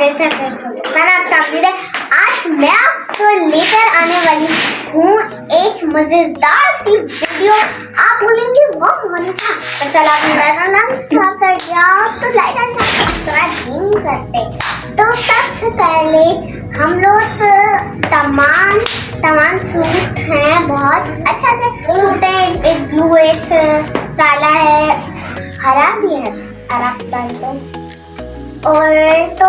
आज मैं आपको लेकर आने वाली हूँ एक मजेदार सी वीडियो। आप बोलेंगे वाह मजेदार, तो चलो मेरा नाम तो लाइक एंड सब्सक्राइब नहीं करते। तो सबसे पहले हम लोग तमाम सूट हैं, बहुत अच्छा सूट है। एक ब्लू, एक काला है, हरा भी है, हरा चाहिए। और तो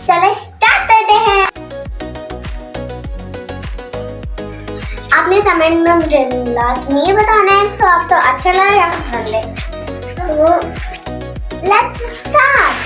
चलो स्टार्ट करते हैं। आपने कमेंट में मुझे लाजमी बताना है तो आपको अच्छा लगा या पसंद है। तो लेट्स स्टार्ट।